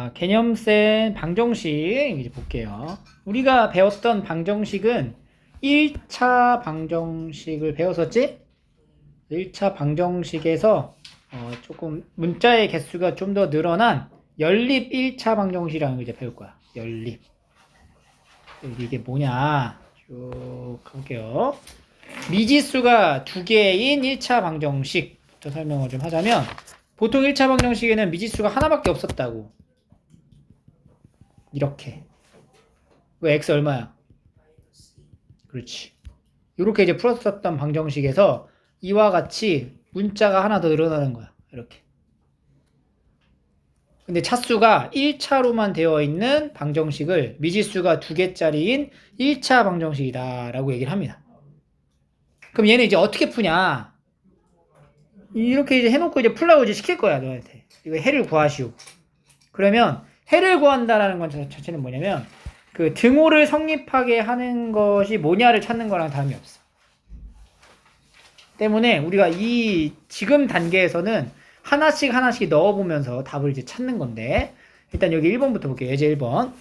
자, 개념센 방정식 이제 볼게요. 우리가 배웠던 방정식은 1차 방정식을 배웠었지? 1차 방정식에서 조금 문자의 개수가 좀 더 늘어난 연립 1차 방정식이라는 걸 이제 배울 거야. 연립. 이게 뭐냐? 쭉 가볼게요. 미지수가 두 개인 1차 방정식부터 설명을 좀 하자면, 보통 1차 방정식에는 미지수가 하나밖에 없었다고. 이렇게. 왜 x 얼마야? 그렇지. 이렇게 이제 풀었었던 방정식에서 이와 같이 문자가 하나 더 늘어나는 거야. 이렇게. 근데 차수가 1차로만 되어 있는 방정식을 미지수가 두 개짜리인 1차 방정식이다 라고 얘기를 합니다. 그럼 얘는 이제 어떻게 푸냐? 이렇게 이제 해놓고 이제 풀라고 이제 시킬 거야, 너한테. 이거 해를 구하시오. 그러면 해를 구한다라는 건 자체는 뭐냐면, 그 등호를 성립하게 하는 것이 뭐냐를 찾는 거랑 다름이 없어. 때문에 우리가 이 지금 단계에서는 하나씩 넣어보면서 답을 이제 찾는 건데, 일단 여기 1번부터 볼게요. 예제 1번.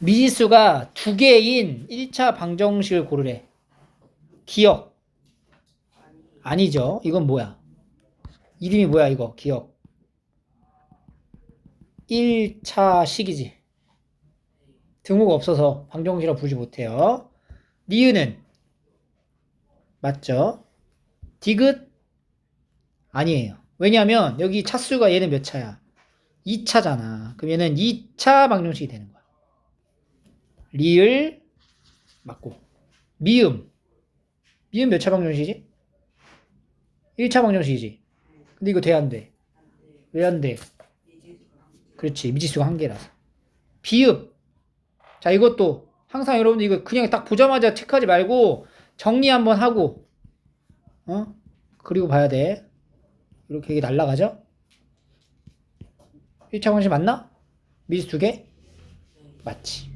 미지수가 두 개인 1차 방정식을 고르래. 기억. 아니죠. 이건 뭐야? 이름이 뭐야, 이거? 기억. 1차 식이지. 등호가 없어서 방정식이라 부르지 못해요. 니은은? 맞죠? 디귿? 아니에요. 왜냐하면 여기 차수가 얘는 몇 차야? 2차잖아. 그럼 얘는 2차 방정식이 되는 거야. 리을 맞고. 미음. 미음 몇 차 방정식이지? 1차 방정식이지. 근데 이거 돼, 안 돼? 왜 안 돼? 그렇지. 미지수가 한 개라서. 비읍. 자, 이것도 항상 여러분들 이거 그냥 딱 보자마자 체크하지 말고 정리 한번 하고, 그리고 봐야 돼. 이렇게 이게 날라가죠? 1차 방정식 맞나? 미지수 두 개? 맞지.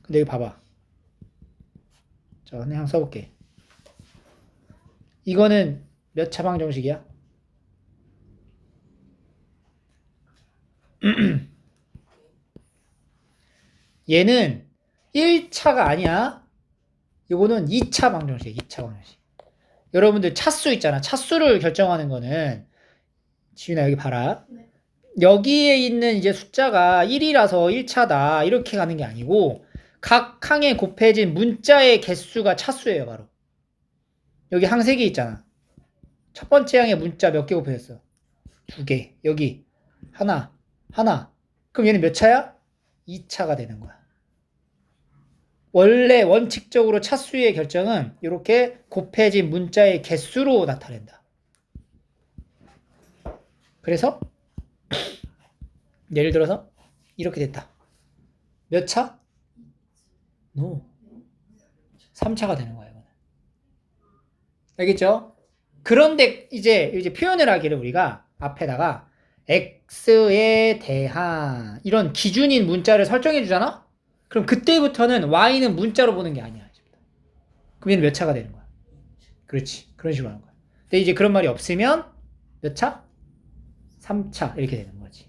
근데 여기 봐봐. 자, 그냥 써볼게. 이거는 몇 차 방정식이야? 얘는 1차가 아니야. 이거는 2차 방정식, 2차 방정식. 여러분들 차수 있잖아. 차수를 결정하는 거는, 지윤아 여기 봐라. 네. 여기에 있는 이제 숫자가 1이라서 1차다 이렇게 가는 게 아니고, 각 항에 곱해진 문자의 개수가 차수예요, 바로. 여기 항 3개 있잖아. 첫 번째 항에 문자 몇 개 곱해졌어? 2개. 여기 하나. 그럼 얘는 몇 차야? 2차가 되는 거야. 원래 원칙적으로 차수의 결정은 이렇게 곱해진 문자의 개수로 나타낸다. 그래서 예를 들어서 이렇게 됐다. 몇 차? No. 3차가 되는 거야, 이거는. 알겠죠? 그런데 이제 표현을 하기를 우리가 앞에다가 x에 대한 이런 기준인 문자를 설정해 주잖아? 그럼 그때부터는 y는 문자로 보는 게 아니야. 그럼 얘는 몇 차가 되는 거야? 그렇지. 그런 식으로 하는 거야. 근데 이제 그런 말이 없으면 몇 차? 3차 이렇게 되는 거지.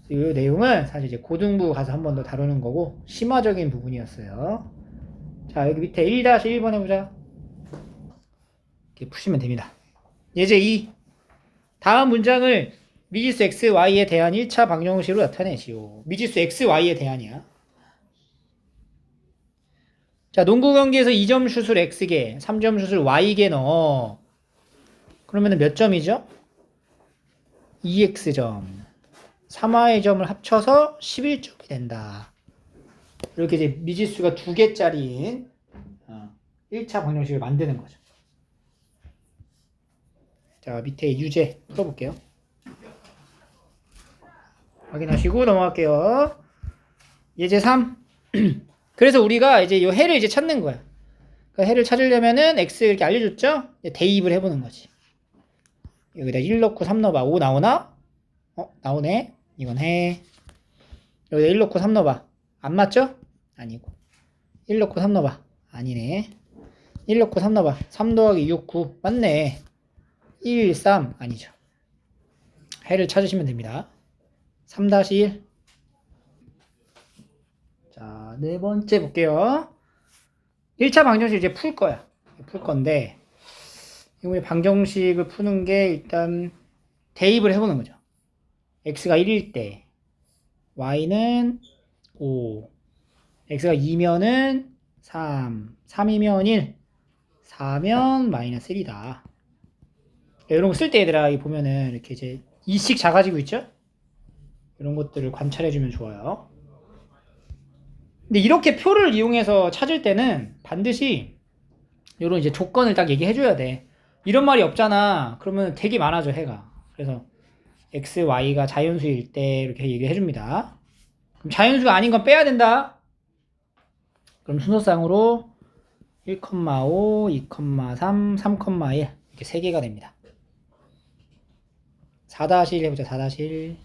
이 내용은 사실 이제 고등부 가서 한 번 더 다루는 거고 심화적인 부분이었어요. 자, 여기 밑에 1-1번 해보자. 이렇게 푸시면 됩니다. 예제 2. 다음 문장을 미지수 x, y에 대한 1차 방정식으로 나타내시오. 미지수 x, y에 대한이야. 자, 농구 경기에서 2점 슛을 x개, 3점 슛을 y개 넣어. 그러면 몇 점이죠? 2x점. 3y의 점을 합쳐서 11점이 된다. 이렇게 이제 미지수가 두 개짜리인 1차 방정식을 만드는 거죠. 자, 밑에 유제 풀어볼게요. 확인하시고 넘어갈게요. 예제 3. 그래서 우리가 이제 이 해를 이제 찾는 거야. 그 해를 찾으려면은 x 이렇게 알려줬죠? 대입을 해보는 거지. 여기다 1 넣고 3 넣어봐. 5 나오나? 나오네. 이건 해. 여기다 1 넣고 3 넣어봐. 안 맞죠? 아니고. 1 넣고 3 넣어봐. 아니네. 1 넣고 3 넣어봐. 3 더하기 6, 9. 맞네. 1, 3. 아니죠. 해를 찾으시면 됩니다. 3-1. 자, 네 번째 볼게요. 1차 방정식 이제 풀 거야. 풀 건데, 이번에 방정식을 푸는 게 일단 대입을 해보는 거죠. x가 1일 때, y는 5, x가 2면은 3, 3이면 1, 4면 마이너스 1이다. 이런 거 쓸 때 얘들아, 보면은 이렇게 이제 2씩 작아지고 있죠? 이런 것들을 관찰해주면 좋아요. 근데 이렇게 표를 이용해서 찾을 때는 반드시 이런 이제 조건을 딱 얘기해줘야 돼. 이런 말이 없잖아. 그러면 되게 많아져, 해가. 그래서 x, y가 자연수일 때 이렇게 얘기해줍니다. 그럼 자연수가 아닌 건 빼야 된다. 그럼 순서상으로 1,5, 2,3, 3,1 이렇게 3개가 됩니다. 4-1 해보자. 4-1.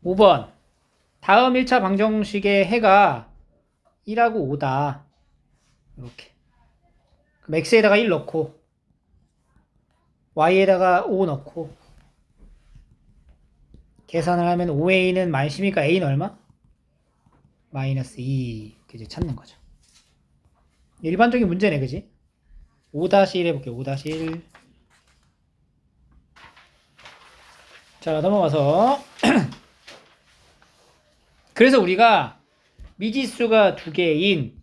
5번. 다음 1차 방정식의 해가 1하고 5다. 이렇게. 그럼 x에다가 1 넣고 y에다가 5 넣고 계산을 하면 5a는 만심이니까 a는 얼마? 마이너스 2 이렇게 이제 찾는 거죠. 일반적인 문제네, 그지? 5-1 해볼게요. 5-1. 자, 넘어가서 그래서 우리가 미지수가 2개인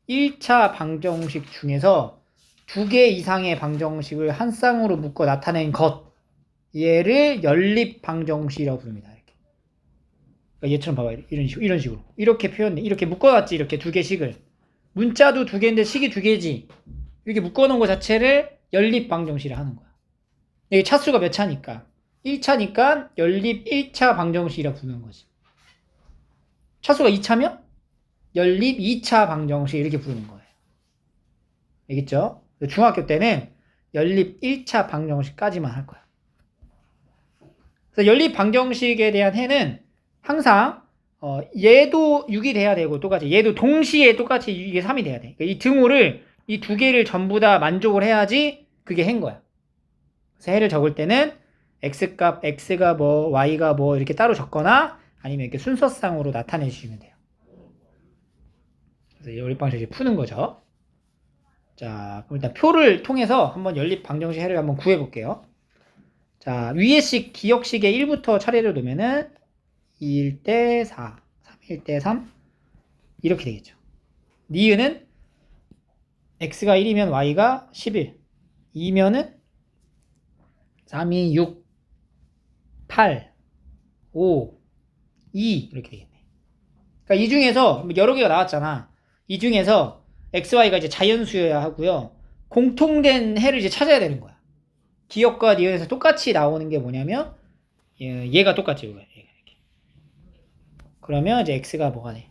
1차 방정식 중에서 2개 이상의 방정식을 한 쌍으로 묶어 나타낸 것, 얘를 연립 방정식이라고 부릅니다. 이렇게. 그러니까 얘처럼 봐봐요. 이런 식으로. 이렇게 표현해. 이렇게 묶어놨지. 이렇게 2개씩을. 문자도 2개인데 식이 2개지. 이렇게 묶어놓은 것 자체를 연립 방정식이라 하는 거야. 이게 차수가 몇 차니까. 1차니까 연립 1차 방정식이라 부르는 거지. 차수가 2차면 연립 2차 방정식 이렇게 부르는 거예요. 알겠죠? 중학교 때는 연립 1차 방정식까지만 할 거야. 그래서 연립 방정식에 대한 해는 항상 얘도 6이 돼야 되고 똑같이 얘도 동시에 똑같이 이게 3이 돼야 돼. 그러니까 이 등호를 이 2개를 전부 다 만족을 해야지 그게 해인 거야. 그래서 해를 적을 때는 x값, x가 뭐, y가 뭐 이렇게 따로 적거나 아니면 이렇게 순서상으로 나타내 주시면 돼요. 그래서 연립 방정식 푸는 거죠. 자, 그럼 일단 표를 통해서 한번 연립 방정식 해를 한번 구해 볼게요. 자, 위의 식 기역식의 1부터 차례를 놓으면은 2일 때 4, 3일 때 3 이렇게 되겠죠. 니은은 x가 1이면 y가 11, 2면은 3이 6, 8, 5, 2 이렇게 되겠네. 그러니까 이 중에서 여러 개가 나왔잖아. 이 중에서 x, y가 이제 자연수여야 하고요. 공통된 해를 이제 찾아야 되는 거야. 기역과 니은에서 똑같이 나오는 게 뭐냐면 얘가 똑같죠. 얘가 이렇게. 그러면 이제 x가 뭐가 돼?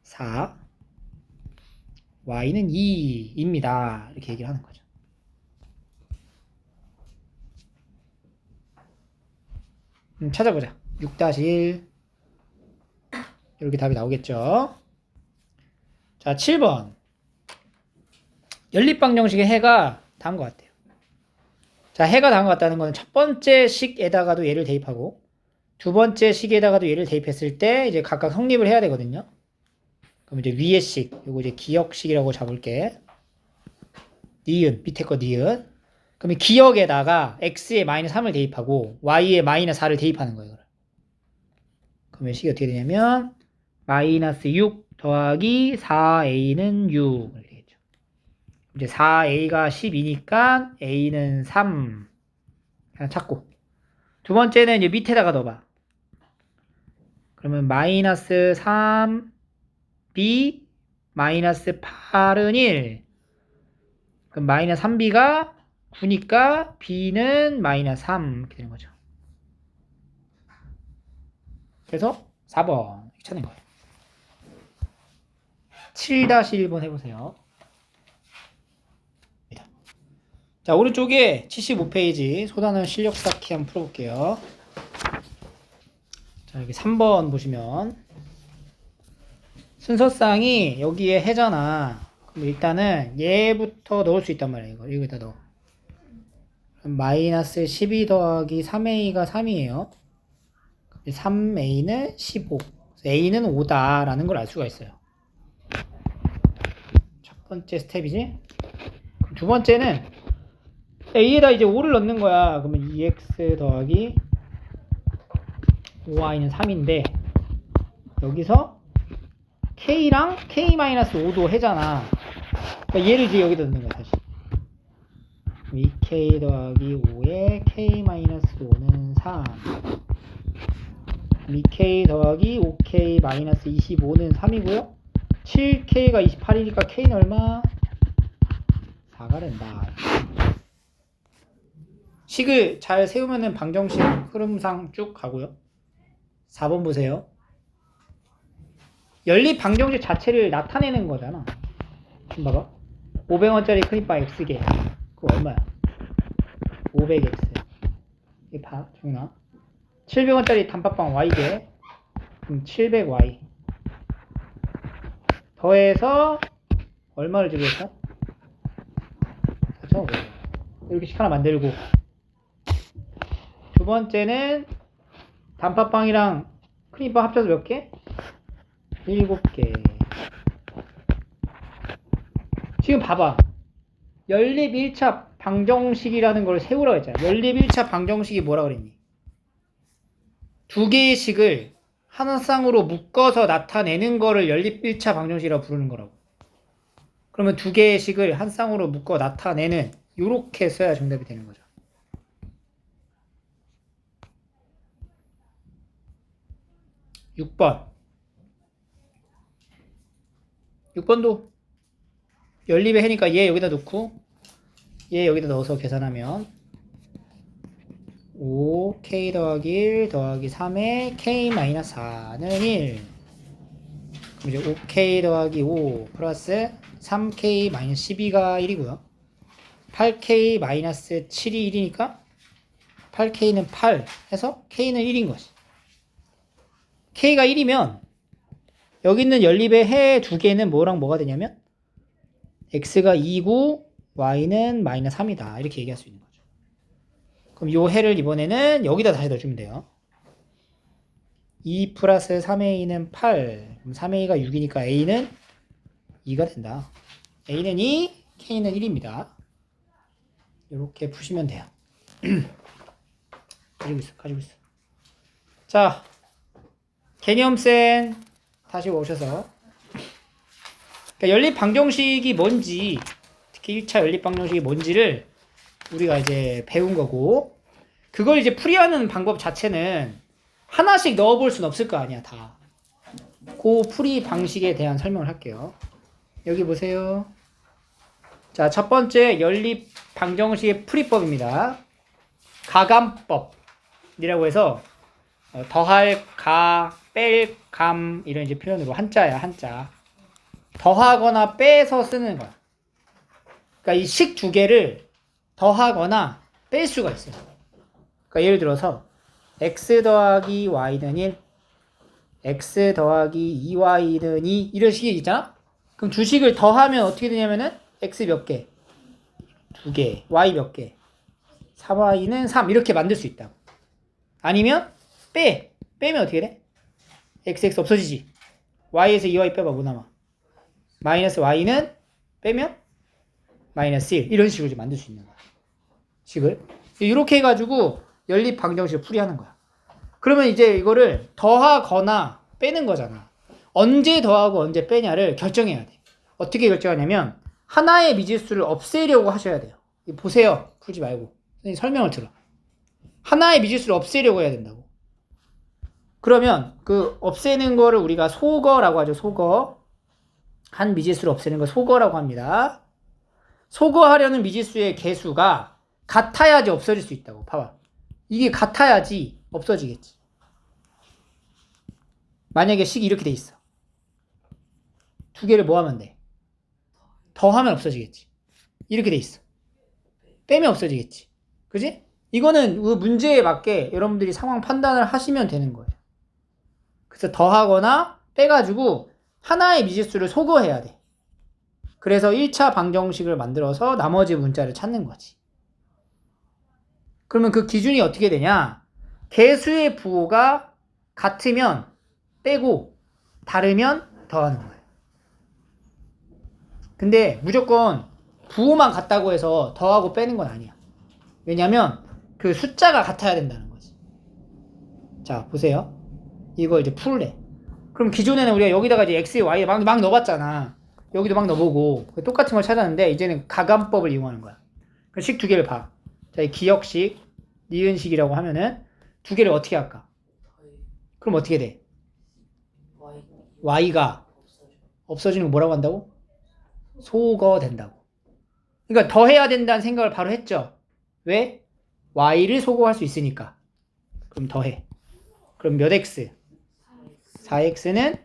4, y는 2입니다. 이렇게 얘기를 하는 거죠. 찾아보자. 6-1 이렇게 답이 나오겠죠. 자, 7번. 연립방정식의 해가 다음 것 같아요. 자, 해가 다음 것 같다는 거는 첫 번째 식에다가도 얘를 대입하고 두 번째 식에다가도 얘를 대입했을 때 이제 각각 성립을 해야 되거든요. 그럼 이제 위의 식, 요거 이제 기역식이라고 잡을게. 니은, 밑에 거 니은. 그럼 이 기역에다가 x에 마이너스 3을 대입하고 y에 마이너스 4를 대입하는 거예요. 그러면 식이 어떻게 되냐면 마이너스 6 더하기 4a는 6 이렇게 되겠죠. 이제 4a가 12니까 a는 3 그냥 찾고 두 번째는 이제 밑에다가 넣어봐. 그러면 마이너스 3b 마이너스 8은 1 그럼 마이너스 3b가 9니까 b는 마이너스 3 이렇게 되는 거죠. 그래서 4번 이렇게 찾는 거예요. 7-1번 해보세요. 자, 오른쪽에 75페이지 소단원 실력 쌓기 한번 풀어볼게요. 자, 여기 3번 보시면 순서상이 여기에 해잖아. 그럼 일단은 얘부터 넣을 수 있단 말이야. 이거 여기다 넣어. 그럼 마이너스 12 더하기 3a가 3이에요. 3a는 15. a는 5다라는 걸 알 수가 있어요. 첫 번째 스텝이지. 두 번째는 a에다 이제 5를 넣는 거야. 그러면 2x 더하기 5y는 3인데 여기서 k랑 k-5도 해잖아. 그러니까 얘를 이제 여기다 넣는 거야 다시. 2k 더하기 5에 k-5는 3. 2k 더하기 5k-25는 3이고요. 7k가 28이니까 k는 얼마? 4가 된다. 식을 잘 세우면은 방정식 흐름상 쭉 가고요. 4번 보세요. 연립 방정식 자체를 나타내는 거잖아. 지금 봐봐. 500원짜리 크림빵 X개. 그거 얼마야? 500X. 이게 봐, 정나. 700원짜리 단팥빵 Y개. 그럼 700Y. 더해서 얼마를 주고 했어? 4,500원. 이렇게 식 하나 만들고. 두 번째는 단팥빵이랑 크림빵 합쳐서 몇 개? 7개. 지금 봐봐. 연립 1차 방정식이라는 걸 세우라고 했잖아. 연립 1차 방정식이 뭐라 그랬니? 두 개의 식을 하나 쌍으로 묶어서 나타내는 거를 연립 1차 방정식이라고 부르는 거라고. 그러면 두 개의 식을 한 쌍으로 묶어 나타내는 요렇게 써야 정답이 되는 거죠. 6번. 6번도 연립의 해니까 얘 여기다 놓고 얘 여기다 넣어서 계산하면 5k 더하기 1 더하기 3에 k-4는 1. 그럼 이제 5k 더하기 5 플러스 3k-12가 1이고요. 8k-7이 1이니까 8k는 8 해서 k는 1인 것이. k가 1이면 여기 있는 연립의 해 두 개는 뭐랑 뭐가 되냐면 x가 2고 y는 마이너스 3이다. 이렇게 얘기할 수 있는 거죠. 그럼 요 해를 이번에는 여기다 다시 넣어주면 돼요. 2 플러스 3a는 8. 그럼 3a가 6이니까 a는 2가 된다. a는 2, k는 1입니다. 이렇게 푸시면 돼요. 가지고 있어. 자, 개념센 다시 오셔서 그러니까 연립 방정식이 뭔지, 특히 1차 연립 방정식이 뭔지를 우리가 이제 배운 거고, 그걸 이제 풀이하는 방법 자체는 하나씩 넣어볼 순 없을 거 아니야, 다. 그 풀이 방식에 대한 설명을 할게요. 여기 보세요. 자, 첫 번째 연립 방정식의 풀이법입니다. 가감법이라고 해서 더할 가, 뺄 감 이런 이제 표현으로 한자야, 한자. 더하거나 빼서 쓰는 거야. 그러니까 이 식 두 개를 더하거나 뺄 수가 있어요. 그러니까 예를 들어서 x 더하기 y는 1, x 더하기 2y는 2 이런 식이 있잖아? 그럼 두 식을 더하면 어떻게 되냐면은 x 몇 개? 2개. y 몇 개? 3y는 3 이렇게 만들 수 있다. 아니면 빼면 어떻게 돼? xx 없어지지. y에서 2y 빼봐 뭐 남아? 마이너스 y는 빼면 마이너스 1 이런 식으로 만들 수 있는 거야. 식을 이렇게 해가지고 연립 방정식을 풀이하는 거야. 그러면 이제 이거를 더하거나 빼는 거잖아. 언제 더하고 언제 빼냐를 결정해야 돼. 어떻게 결정하냐면 하나의 미지수를 없애려고 하셔야 돼요. 보세요. 풀지 말고 선생님 설명을 들어. 하나의 미지수를 없애려고 해야 된다고. 그러면 그 없애는 거를 우리가 소거라고 하죠. 소거. 한 미지수를 없애는 걸 소거라고 합니다. 소거하려는 미지수의 개수가 같아야지 없어질 수 있다고. 봐봐. 이게 같아야지 없어지겠지. 만약에 식이 이렇게 돼 있어. 두 개를 뭐 하면 돼? 더하면 없어지겠지. 이렇게 돼 있어. 빼면 없어지겠지. 그지? 이거는 그 문제에 맞게 여러분들이 상황 판단을 하시면 되는 거예요. 그래서 더하거나 빼가지고 하나의 미지수를 소거해야 돼. 그래서 1차 방정식을 만들어서 나머지 문자를 찾는 거지. 그러면 그 기준이 어떻게 되냐? 개수의 부호가 같으면 빼고 다르면 더하는 거예요. 근데 무조건 부호만 같다고 해서 더하고 빼는 건 아니야. 왜냐면 그 숫자가 같아야 된다는 거지. 자, 보세요. 이거 이제 풀래. 그럼 기존에는 우리가 여기다가 이제 x, y 막 넣어봤잖아. 여기도 막 넣어보고 똑같은 걸 찾았는데 이제는 가감법을 이용하는 거야. 그 식 두 개를 봐. 자, 이 기역식, 니은식이라고 하면은 두 개를 어떻게 할까? 그럼 어떻게 돼? y가 없어지는 거 뭐라고 한다고? 소거된다고. 그러니까 더해야 된다는 생각을 바로 했죠. 왜? y를 소거할 수 있으니까. 그럼 더해. 그럼 몇 x? 4x는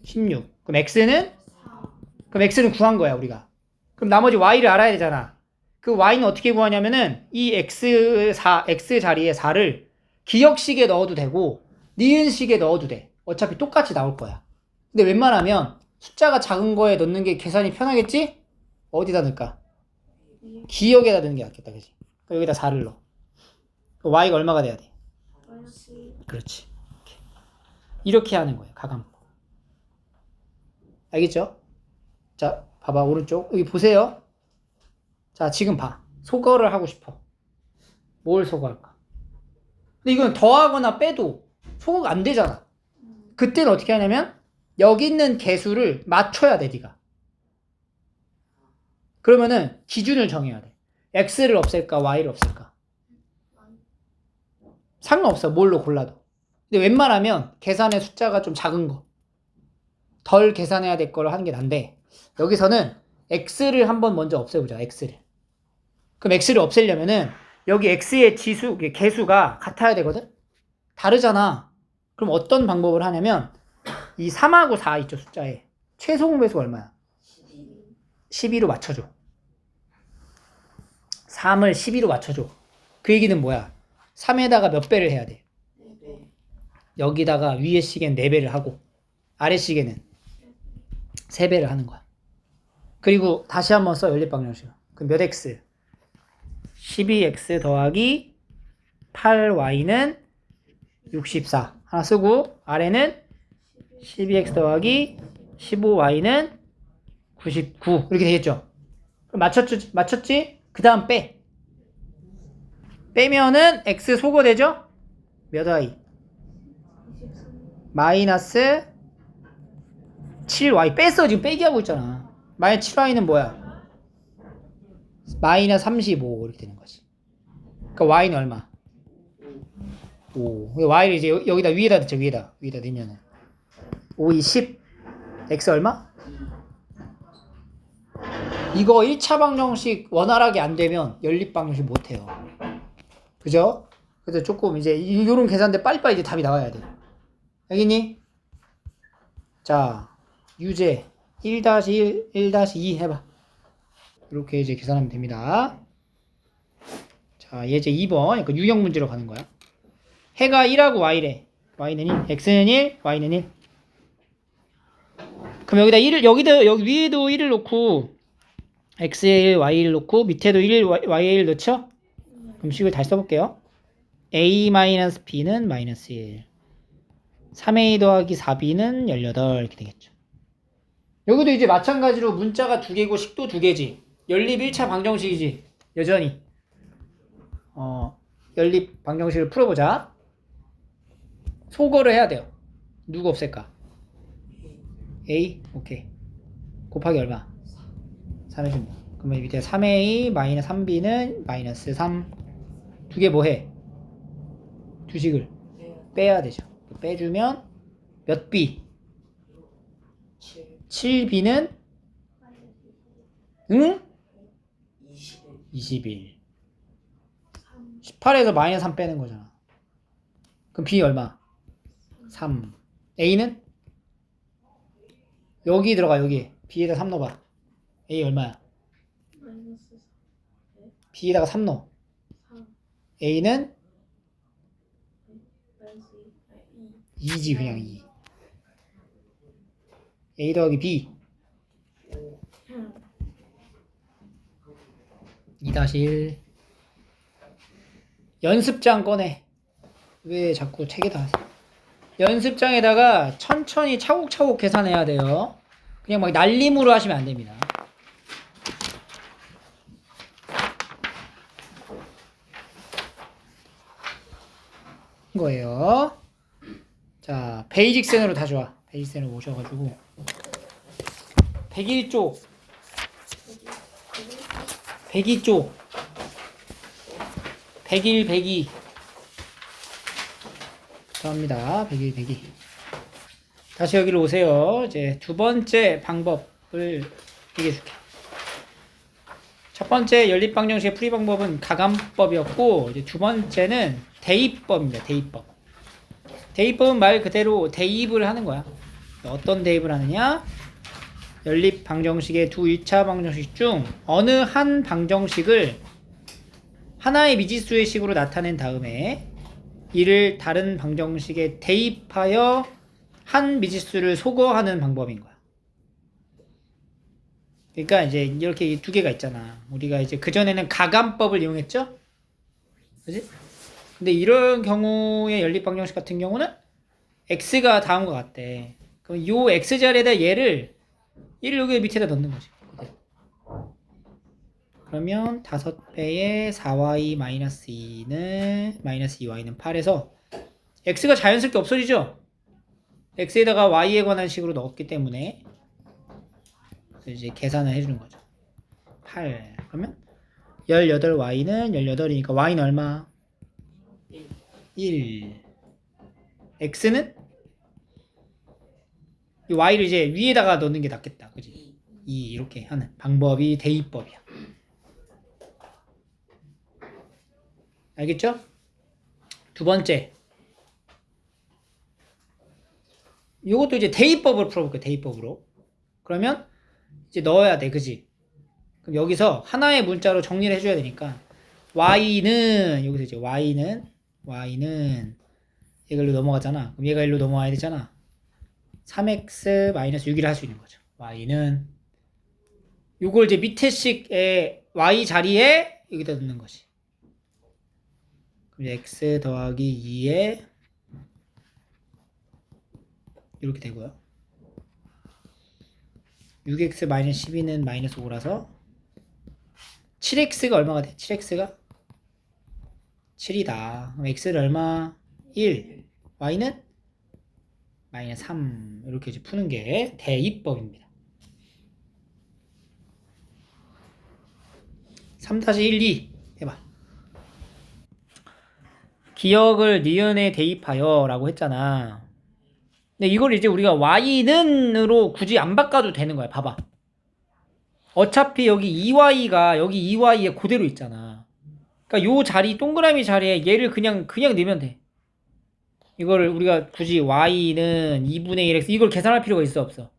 16. 그럼 x는? 그럼 x는 구한 거야 우리가. 그럼 나머지 y를 알아야 되잖아. 그 y는 어떻게 구하냐면은 이 x 자리에 4를 기역식에 넣어도 되고 니은식에 넣어도 돼. 어차피 똑같이 나올 거야. 근데 웬만하면 숫자가 작은 거에 넣는 게 계산이 편하겠지? 어디다 넣을까? 기역에다 넣는 게 낫겠다, 그지? 여기다 4를 넣어. y가 얼마가 돼야 돼? 그렇지. 이렇게 하는 거예요, 가감법. 알겠죠? 자, 봐봐, 오른쪽. 여기 보세요. 자, 지금 봐. 소거를 하고 싶어. 뭘 소거할까? 근데 이건 더하거나 빼도 소거가 안 되잖아. 그때는 어떻게 하냐면 여기 있는 개수를 맞춰야 돼, 네가. 그러면은 기준을 정해야 돼. x를 없앨까, y를 없앨까? 상관없어, 뭘로 골라도. 근데 웬만하면 계산의 숫자가 좀 작은 거, 덜 계산해야 될 거를 하는 게 난데 여기서는 x를 한번 먼저 없애보자. x를. 그럼 x를 없애려면은 여기 x의 지수, 개수가 같아야 되거든? 다르잖아. 그럼 어떤 방법을 하냐면 이 3하고 4 있죠, 숫자에. 최소 공배수가 얼마야? 12로 맞춰줘. 3을 12로 맞춰줘. 그 얘기는 뭐야? 3에다가 몇 배를 해야 돼? 여기다가 위에 시계는 4배를 하고 아래 시계는 3배를 하는 거야. 그리고 다시 한번 써, 연립방정식. 그럼 몇 x? 12x 더하기 8y는 64 하나 쓰고 아래는 12x 더하기 15y는 99 이렇게 되겠죠. 그럼 맞췄지? 그 다음 빼면은 x 소거되죠? 몇 y? 마이너스 7y. 뺐어. 지금 빼기 하고 있잖아. 마이너스 7y는 뭐야? 마이너스 35 이렇게 되는 거지. 그러니까 y는 얼마? 5. y를 이제 여기다 위에다 넣죠. 위에다 넣으면은 5, 2, 10. x 얼마? 이거 1차 방정식 원활하게 안 되면 연립 방정식 못 해요. 그죠? 그래서 조금 이제 이런 계산대 빨리빨리 이제 답이 나와야 돼. 알겠니? 자, 유제 1-1, 1-2 해봐. 이렇게 이제 계산하면 됩니다. 자, 예제 2번. 그러니까 유형 문제로 가는 거야. 해가 1하고 y래. y는 1, x는 1, y는 1. 그럼 여기다 1을, 여기 위에도 1을 놓고, x에 1, y에 1 놓고, 밑에도 1, y에 1 넣죠? 그럼 식을 다시 써볼게요. a-b는 마이너스 1. 3a 더하기 4b는 18. 이렇게 되겠죠. 여기도 이제 마찬가지로 문자가 2개고 식도 2개지. 연립 1차 방정식이지. 여전히. 연립 방정식을 풀어보자. 소거를 해야 돼요. 누구 없앨까? a? 오케이. 곱하기 얼마? 3해주면 돼. 그러면 밑에 3a 마이너스 3b는 마이너스 3. 두 개 뭐해? 두 식을 빼야 되죠. 빼주면 몇 b? 7b는 응? 21. 18에서 마이너스 3 빼는 거잖아. 그럼 b 얼마? 3. a는? 여기 들어가, 여기. b에다 3 넣어봐. a 얼마야? B에다가 3 넣어. 3 A는 마이너스 2 2지 그냥 2. A 더하기 B 2-1. 연습장 꺼내. 왜 자꾸 책에다 하세요? 연습장에다가 천천히 차곡차곡 계산해야 돼요. 그냥 막 날림으로 하시면 안 됩니다. 거예요. 자, 베이직센으로 다 좋아. 베이직센으로 모셔가지고 101쪽 102쪽 101, 102 합니다. 101, 102 다시 여기로 오세요. 이제 두 번째 방법을 얘기해 줄게. 첫 번째 연립방정식의 풀이 방법은 가감법이었고, 이제 두 번째는 대입법입니다. 대입법. 대입법은 말 그대로 대입을 하는 거야. 어떤 대입을 하느냐? 연립방정식의 두 1차 방정식 중 어느 한 방정식을 하나의 미지수의 식으로 나타낸 다음에 이를 다른 방정식에 대입하여 한 미지수를 소거하는 방법인 거야. 그러니까 이제 이렇게 두 개가 있잖아. 우리가 이제 그전에는 가감법을 이용했죠? 그지? 근데 이런 경우의 연립방정식 같은 경우는 x가 다음과 같대. 그럼 요 x자리에다 얘를 여기 밑에다 넣는 거지. 그러면 5배의 4y-2는 마이너스 2y는 8에서 x가 자연스럽게 없어지죠? x에다가 y에 관한 식으로 넣었기 때문에 그래서 이제 계산을 해주는 거죠. 8 그러면 18y는 18이니까 y는 얼마? 1 x는 이 y를 이제 위에다가 넣는 게 낫겠다. 그지? 2 이렇게 하는 방법이 대입법이야. 알겠죠? 두 번째. 이것도 이제 대입법으로 풀어볼게요. 대입법으로. 그러면 이제 넣어야 돼. 그지? 그럼 여기서 하나의 문자로 정리를 해줘야 되니까 y는 여기서 이제 y는 얘가 일로 넘어가잖아. 그럼 얘가 일로 넘어와야 되잖아. 3x-6을 할 수 있는 거죠. y는 요걸 이제 밑에 식의 y 자리에 여기다 넣는 거지. 그럼 이제 x 더하기 2에 이렇게 되고요. 6x-12는 마이너스 5라서 7x가 얼마가 돼? 7x가 7이다. 그럼 x는 얼마? 1. y는 마이너스 3. 이렇게 이제 푸는 게 대입법입니다. 3-1, 2 해봐. 기억을 니은에 대입하여 라고 했잖아. 근데 이걸 이제 우리가 y는으로 굳이 안 바꿔도 되는 거야. 봐봐. 어차피 여기 2y가 여기 2y에 그대로 있잖아. 그러니까 요 자리 동그라미 자리에 얘를 그냥 넣으면 돼. 이거를 우리가 굳이 y는 2분의 1x 이걸 계산할 필요가 있어 없어?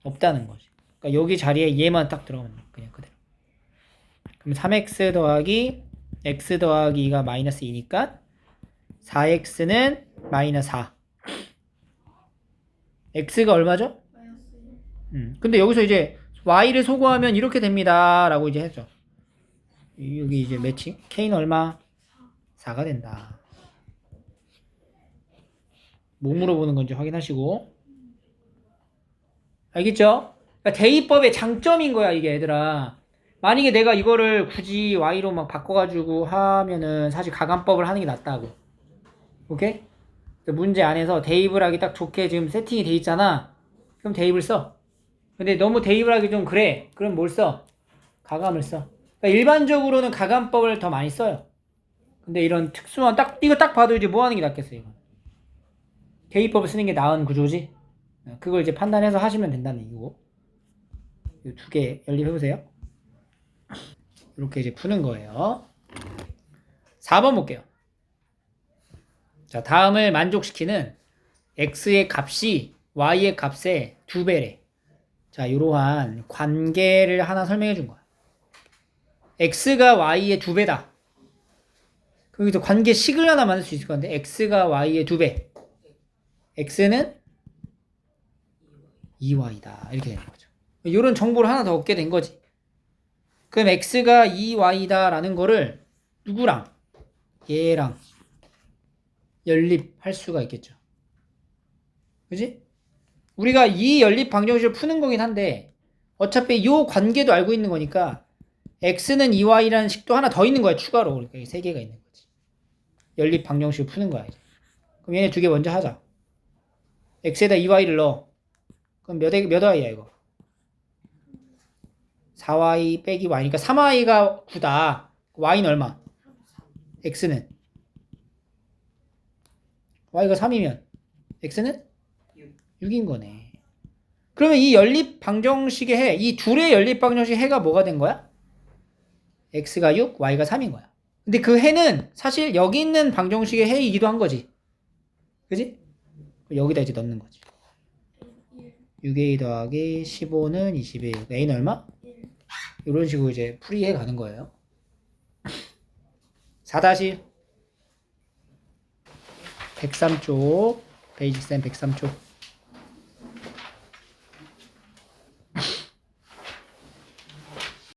없다는 거지. 그러니까 여기 자리에 얘만 딱 들어가면 돼. 그냥 그대로. 그럼 3x 더하기 x 더하기 2가 마이너스 2니까 4x는 마이너스 4. x가 얼마죠? 근데 여기서 이제 y를 소거하면 이렇게 됩니다. 라고 이제 했죠. 여기 이제 매칭. k는 얼마? 4가 된다. 뭐 물어보는 건지 확인하시고. 알겠죠? 그러니까 대입법의 장점인 거야, 이게 얘들아. 만약에 내가 이거를 굳이 y로 막 바꿔가지고 하면은 사실 가감법을 하는 게 낫다고. 오케이? 문제 안에서 대입을 하기 딱 좋게 지금 세팅이 돼 있잖아. 그럼 대입을 써. 근데 너무 대입을 하기 좀 그래. 그럼 뭘 써? 가감을 써. 그러니까 일반적으로는 가감법을 더 많이 써요. 근데 이런 특수한 이거 딱 봐도 이제 뭐 하는 게 낫겠어, 이거. 대입법을 쓰는 게 나은 구조지. 그걸 이제 판단해서 하시면 된다는 얘기고. 이 두 개 연립해보세요. 이렇게 이제 푸는 거예요. 4번 볼게요. 자, 다음을 만족시키는 x의 값이 y의 값의 2배래. 자, 이러한 관계를 하나 설명해 준 거야. x가 y의 2배다. 그럼 여기서 관계식을 하나 만들 수 있을 건데 x가 y의 2배. x는 2y다. 이렇게 되는 거죠. 이런 정보를 하나 더 얻게 된 거지. 그럼 x가 2y다 라는 거를 누구랑? 얘랑 연립할 수가 있겠죠. 그지? 우리가 이 연립 방정식을 푸는 거긴 한데 어차피 이 관계도 알고 있는 거니까 x는 2y라는 식도 하나 더 있는 거야. 추가로. 그러니까 이 세 개가 있는 거지. 연립 방정식을 푸는 거야. 이제. 그럼 얘네 두 개 먼저 하자. x에다 2y를 넣어. 그럼 몇 y야 이거? 4y 빼기 y니까 3y가 9다. y는 얼마? x는? y가 3이면 x는? 6인 거네. 그러면 이 연립 방정식의 해, 이 둘의 연립 방정식 해가 뭐가 된 거야? x가 6, y가 3인 거야. 근데 그 해는 사실 여기 있는 방정식의 해이기도 한 거지. 그지? 여기다 이제 넣는 거지. 6a 더하기 15는 21. a는 얼마? 이런 식으로 이제 풀이해 가는 거예요. 4-103쪽, 베이직 쌤 103쪽.